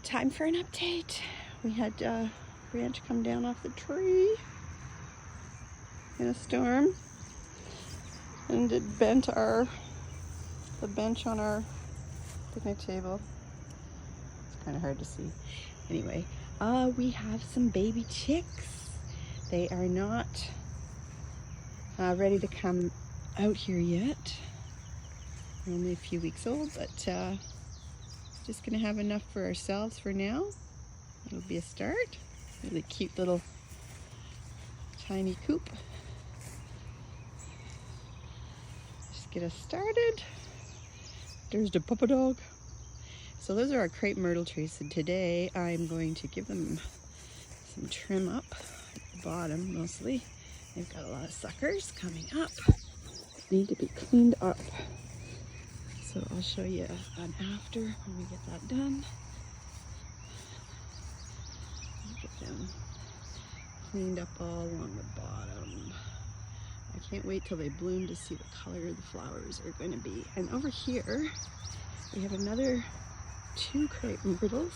Time for an update. We had a branch come down off the tree in a storm, and it bent the bench on our picnic table. It's kind of hard to see. Anyway, we have some baby chicks. They are not ready to come out here yet. They're only a few weeks old, but just gonna have enough for ourselves for now. It'll be a start. Really cute little tiny coop. Just get us started. There's the papa dog. So those are our crepe myrtle trees, and today I'm going to give them some trim up at the bottom mostly. They've got a lot of suckers coming up that need to be cleaned up. So I'll show you an after when we get that done. Get them cleaned up all along the bottom. I can't wait till they bloom to see what color the flowers are going to be. And over here, we have another 2 crepe myrtles.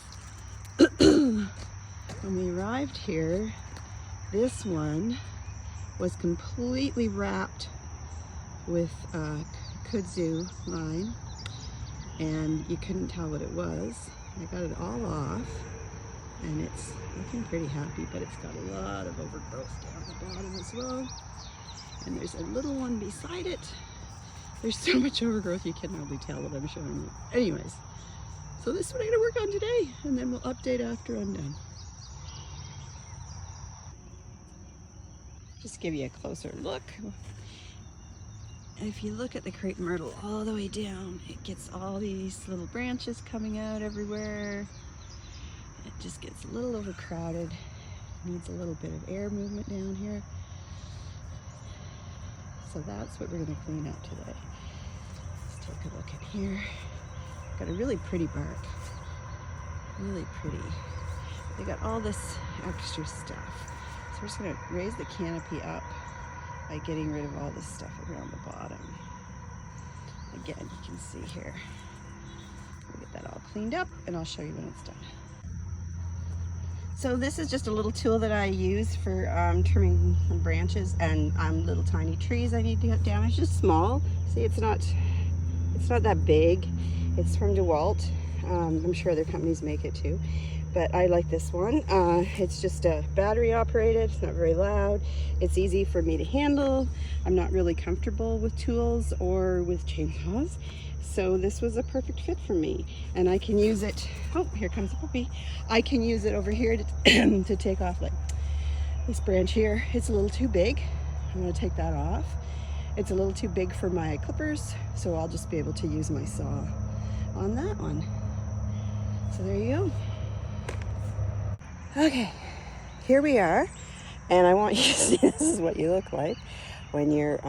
When we arrived here, this one was completely wrapped with kudzu line, and you couldn't tell what it was. I got it all off, and it's looking pretty happy, but it's got a lot of overgrowth down the bottom as well. And there's a little one beside it. There's so much overgrowth you can hardly tell what I'm showing you. Anyways, so this is what I'm gonna work on today, and then we'll update after I'm done. Just give you a closer look. If you look at the crepe myrtle all the way down, it gets all these little branches coming out everywhere. It just gets a little overcrowded. Needs a little bit of air movement down here. So that's what we're going to clean up today. Let's take a look at here. Got a really pretty bark. Really pretty. They got all this extra stuff. So we're just going to raise the canopy up by getting rid of all this stuff around the bottom. Again, you can see here. We'll get that all cleaned up, and I'll show you when it's done. So this is just a little tool that I use for trimming some branches and little tiny trees I need to cut down. It's just small. See, it's not that big. It's from DeWalt. I'm sure other companies make it too, but I like this one. It's just a battery operated. It's not very loud. It's easy for me to handle. I'm not really comfortable with tools or with chainsaws, so this was a perfect fit for me. And I can use it, oh, here comes a puppy. I can use it over here to, to take off, like this branch here. It's a little too big. I'm gonna take that off. It's a little too big for my clippers, so I'll just be able to use my saw on that one. So there you go. Okay, here we are, and I want you to see this is what you look like when you're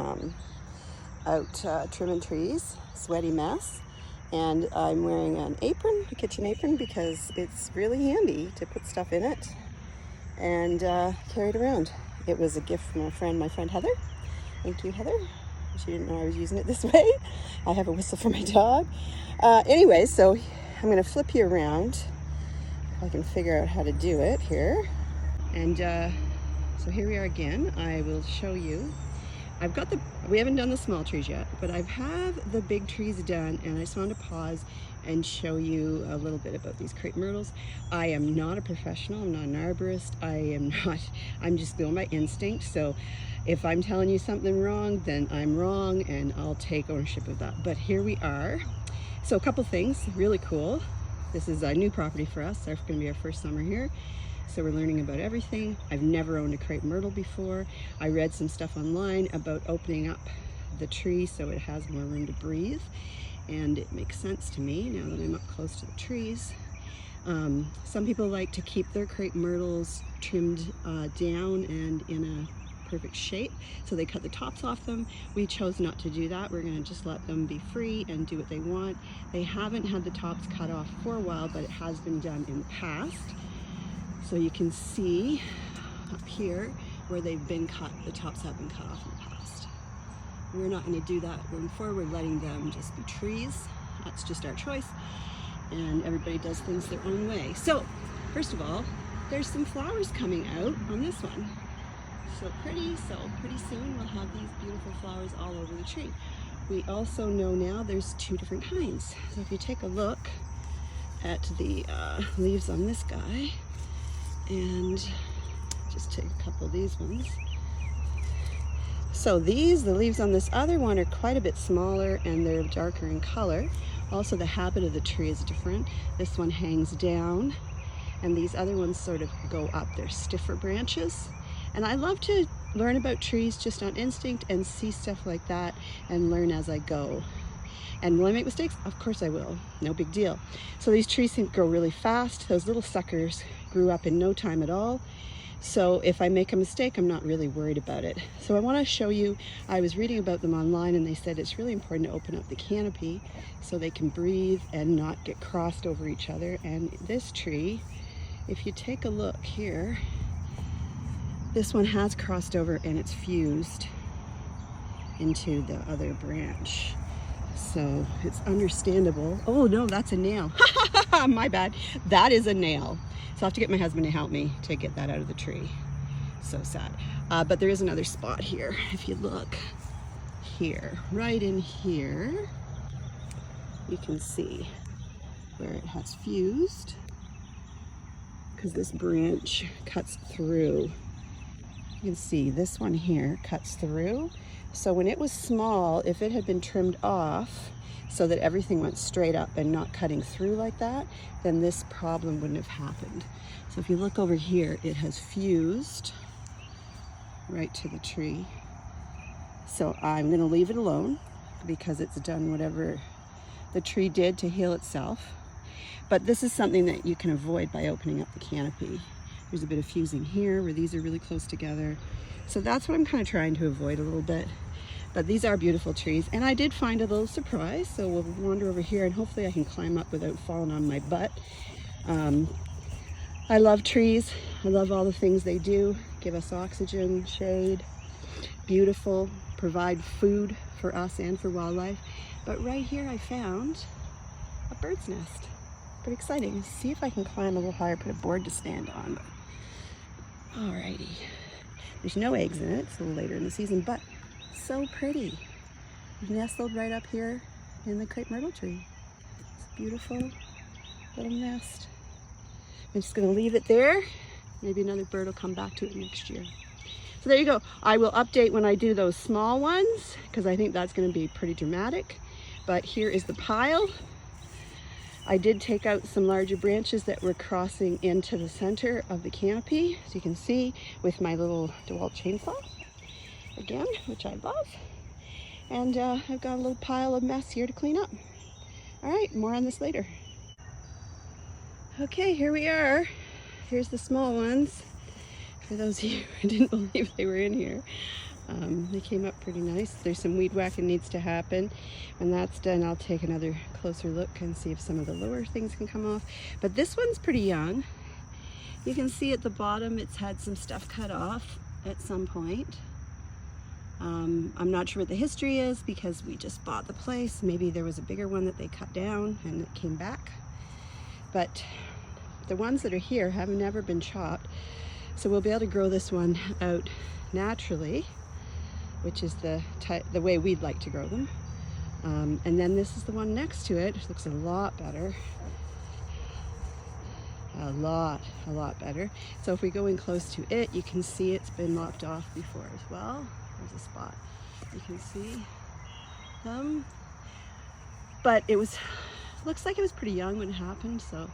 out trimming trees. Sweaty mess, and I'm wearing an apron, a kitchen apron, because it's really handy to put stuff in it and carry it around. It was a gift from my friend Heather. Thank you, Heather. She didn't know I was using it this way. I have a whistle for my dog. Anyway, so I'm going to flip you around if I can figure out how to do it here. And so here we are again. I will show you. We haven't done the small trees yet, but I have the big trees done, and I just wanted to pause and show you a little bit about these crepe myrtles. I am not a professional. I'm not an arborist. I'm just going by instinct. So if I'm telling you something wrong, then I'm wrong, and I'll take ownership of that. But here we are. So a couple things, really cool. This is a new property for us. It's going to be our first summer here. So we're learning about everything. I've never owned a crepe myrtle before. I read some stuff online about opening up the tree so it has more room to breathe. And it makes sense to me now that I'm up close to the trees. Some people like to keep their crepe myrtles trimmed down and in a perfect shape, so they cut the tops off them. We chose not to do that. We're going to just let them be free and do what they want. They haven't had the tops cut off for a while, but it has been done in the past. So you can see up here where they've been cut, the tops have been cut off in the past. We're not going to do that going forward, letting them just be trees. That's just our choice. and everybody does things their own way. So first of all, there's some flowers coming out on this one. So pretty soon we'll have these beautiful flowers all over the tree. We also know now there's 2 different kinds. So if you take a look at the leaves on this guy, and just take a couple of these ones. So the leaves on this other one are quite a bit smaller and they're darker in color. Also the habit of the tree is different. This one hangs down and these other ones sort of go up. They're stiffer branches. And I love to learn about trees just on instinct and see stuff like that and learn as I go. And will I make mistakes? Of course I will. No big deal. So these trees seem to grow really fast. Those little suckers grew up in no time at all. So if I make a mistake, I'm not really worried about it. So I want to show you, I was reading about them online and they said it's really important to open up the canopy so they can breathe and not get crossed over each other. And this tree, if you take a look here, this one has crossed over and it's fused into the other branch. So it's understandable. Oh no, that's a nail. My bad. That is a nail. So I'll have to get my husband to help me to get that out of the tree. So sad. But there is another spot here. If you look here, right in here, you can see where it has fused because this branch cuts through. You can see this one here cuts through. So when it was small, if it had been trimmed off so that everything went straight up and not cutting through like that, then this problem wouldn't have happened. So if you look over here, it has fused right to the tree. So I'm gonna leave it alone because it's done whatever the tree did to heal itself. But this is something that you can avoid by opening up the canopy. There's a bit of fusing here where these are really close together. So that's what I'm kind of trying to avoid a little bit. But these are beautiful trees. And I did find a little surprise. So we'll wander over here and hopefully I can climb up without falling on my butt. I love trees. I love all the things they do. Give us oxygen, shade, beautiful, provide food for us and for wildlife. But right here I found a bird's nest. Pretty exciting. See if I can climb a little higher, put a board to stand on. Alrighty. There's no eggs in it, it's a little later in the season, but so pretty. Nestled right up here in the crepe myrtle tree. It's a beautiful little nest. I'm just gonna leave it there. Maybe another bird will come back to it next year. So there you go. I will update when I do those small ones because I think that's gonna be pretty dramatic. But here is the pile. I did take out some larger branches that were crossing into the center of the canopy, as you can see, with my little DeWalt chainsaw, again, which I love. And I've got a little pile of mess here to clean up. All right, more on this later. Okay, here we are. Here's the small ones. For those of you who didn't believe they were in here. They came up pretty nice. There's some weed whacking needs to happen. When that's done, I'll take another closer look and see if some of the lower things can come off. But this one's pretty young. You can see at the bottom it's had some stuff cut off at some point. I'm not sure what the history is because we just bought the place. Maybe there was a bigger one that they cut down and it came back. But the ones that are here have never been chopped. So we'll be able to grow this one out naturally, which is the way we'd like to grow them. And then this is the one next to it. It looks a lot better. A lot better. So if we go in close to it, you can see it's been lopped off before as well. There's a spot. You can see them. But it looks like it was pretty young when it happened, so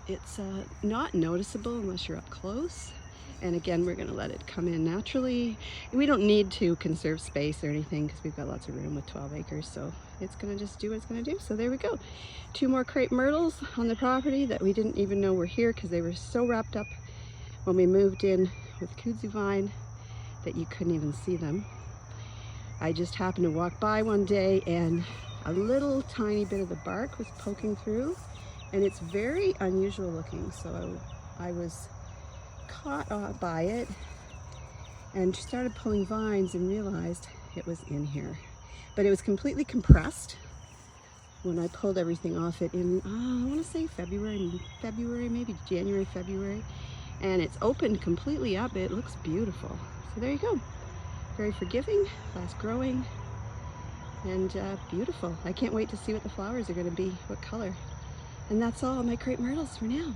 it's not noticeable unless you're up close. And again, we're going to let it come in naturally. We don't need to conserve space or anything because we've got lots of room with 12 acres. So it's going to just do what it's going to do. So there we go. 2 more crepe myrtles on the property that we didn't even know were here because they were so wrapped up when we moved in with kudzu vine that you couldn't even see them. I just happened to walk by one day and a little tiny bit of the bark was poking through and it's very unusual looking. So I was caught by it and started pulling vines and realized it was in here, but it was completely compressed. when I pulled everything off it in, I want to say February, maybe January, February. And it's opened completely up. It looks beautiful. So there you go. Very forgiving, fast growing, and beautiful. I can't wait to see what the flowers are going to be, what color. And that's all my crepe myrtles for now.